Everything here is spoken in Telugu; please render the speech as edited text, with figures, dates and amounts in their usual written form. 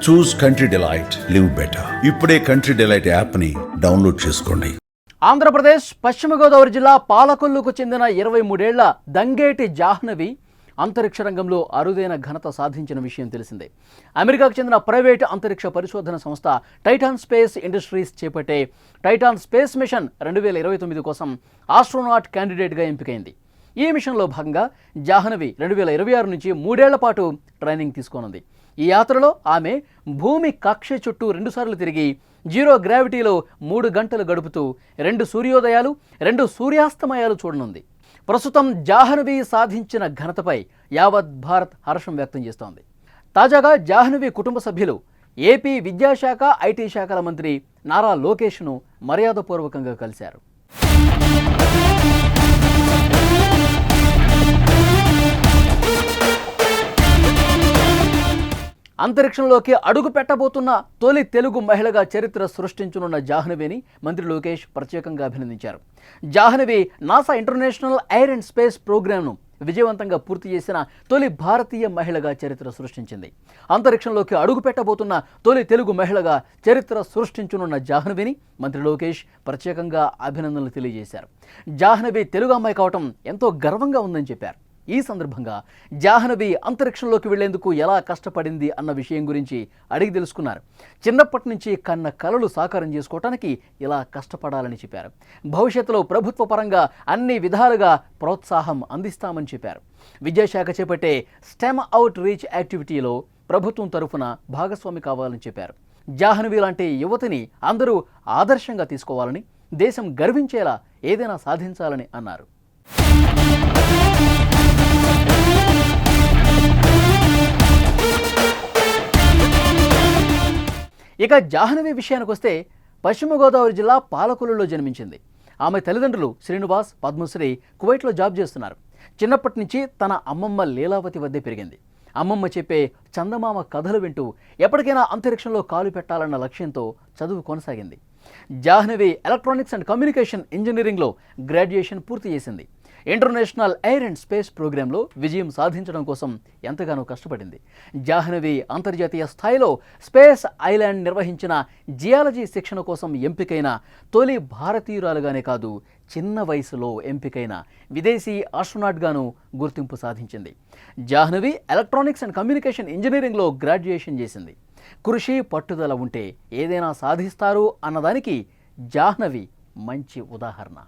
చూస్ కంట్రీ డిలైట్, లివ్ బెటర్. ఇప్పుడే కంట్రీ డిలైట్ యాప్ని డౌన్లోడ్ చేసుకోండి. ఆంధ్రప్రదేశ్ పశ్చిమ గోదావరి జిల్లా పాలకొల్లుకు చెందిన 23 ఏళ్ల దంగేటి జాహ్నవి అంతరిక్ష రంగంలో అరుదైన ఘనత సాధించిన విషయం తెలిసిందే. అమెరికాకు చెందిన ప్రైవేటు అంతరిక్ష పరిశోధన సంస్థ టైటాన్ స్పేస్ ఇండస్ట్రీస్ చేపట్టే టైటాన్ స్పేస్ మిషన్ 2029 కోసం ఆస్ట్రోనాట్ క్యాండిడేట్గా ఎంపికైంది. ఈ మిషన్లో భాగంగా జాహ్నవి 2026 నుంచి 3 ఏళ్ల పాటు ట్రైనింగ్ తీసుకోనుంది. ఈ యాత్రలో ఆమె భూమి కక్ష చుట్టూ 2 సార్లు తిరిగి జీరో గ్రావిటీలో 3 గంటలు గడుపుతూ 2 సూర్యోదయాలు 2 సూర్యాస్తమయాలు చూడనుంది. ప్రస్తుతం జాహ్నవి సాధించిన ఘనతపై యావత్ భారత్ హర్షం వ్యక్తం చేస్తోంది. తాజాగా జాహ్నవి కుటుంబ సభ్యులు ఏపీ విద్యాశాఖ ఐటీ శాఖల మంత్రి నారా లోకేష్ను మర్యాదపూర్వకంగా కలిశారు. అంతరిక్షంలోకి అడుగు పెట్టబోతున్న తొలి తెలుగు మహిళగా చరిత్ర సృష్టించనున్న జాహ్నవిని మంత్రి లోకేష్ ప్రత్యేకంగా అభినందించారు. Jahnavi NASA international air and space ప్రోగ్రామ్ను విజయవంతంగా పూర్తి చేసిన తొలి భారతీయ మహిళగా చరిత్ర సృష్టించింది. అంతరిక్షంలోకి అడుగు పెట్టబోతున్న తొలి తెలుగు మహిళగా చరిత్ర సృష్టించనున్న జాహ్నవిని మంత్రి లోకేష్ ప్రత్యేకంగా అభినందనలు తెలియజేశారు. జాహ్నవి తెలుగు అమ్మాయి కావటం ఎంతో గర్వంగా ఉందని చెప్పారు. ఈ సందర్భంగా జాహ్నవి అంతరిక్షంలోకి వెళ్లేందుకు ఎలా కష్టపడింది అన్న విషయం గురించి అడిగి తెలుసుకున్నారు. చిన్నప్పటి నుంచి కన్న కలలు సాకారం చేసుకోవటానికి ఇలా కష్టపడాలని చెప్పారు. భవిష్యత్తులో ప్రభుత్వ పరంగా అన్ని విధాలుగా ప్రోత్సాహం అందిస్తామని చెప్పారు. విద్యాశాఖ చేపట్టే స్టెమ్ అవుట్ రీచ్ యాక్టివిటీలో ప్రభుత్వం తరఫున భాగస్వామి కావాలని చెప్పారు. జాహ్నవి లాంటి యువతిని అందరూ ఆదర్శంగా తీసుకోవాలని, దేశం గర్వించేలా ఏదైనా సాధించాలని అన్నారు. ఇక జాహ్నవి విషయానికి వస్తే పశ్చిమ గోదావరి జిల్లా పాలకొల్లులో జన్మించింది. ఆమె తల్లిదండ్రులు శ్రీనివాస్, పద్మశ్రీ కువైట్లో జాబ్ చేస్తున్నారు. చిన్నప్పటి నుంచి తన అమ్మమ్మ లీలావతి వద్దే పెరిగింది. అమ్మమ్మ చెప్పే చందమామ కథలు వింటూ ఎప్పటికైనా అంతరిక్షంలో కాలు పెట్టాలన్న లక్ష్యంతో చదువు కొనసాగింది. జాహ్నవి ఎలక్ట్రానిక్స్ అండ్ కమ్యూనికేషన్ ఇంజనీరింగ్లో గ్రాడ్యుయేషన్ పూర్తి చేసింది. ఇంటర్నేషనల్ ఎయిర్ అండ్ స్పేస్ ప్రోగ్రాంలో విజయం సాధించడం కోసం ఎంతగానో కష్టపడింది. జాహ్నవి అంతర్జాతీయ స్థాయిలో స్పేస్ ఐలాండ్ నిర్వహించిన జియాలజీ శిక్షణ కోసం ఎంపికైన తొలి భారతీయురాలుగానే కాదు, చిన్న వయసులో ఎంపికైన విదేశీ ఆస్ట్రోనాట్గాను గుర్తింపు సాధించింది. జాహ్నవి ఎలక్ట్రానిక్స్ అండ్ కమ్యూనికేషన్ ఇంజనీరింగ్లో గ్రాడ్యుయేషన్ చేసింది. కృషి, పట్టుదల ఉంటే ఏదైనా సాధిస్తారు అన్నదానికి జాహ్నవి మంచి ఉదాహరణ.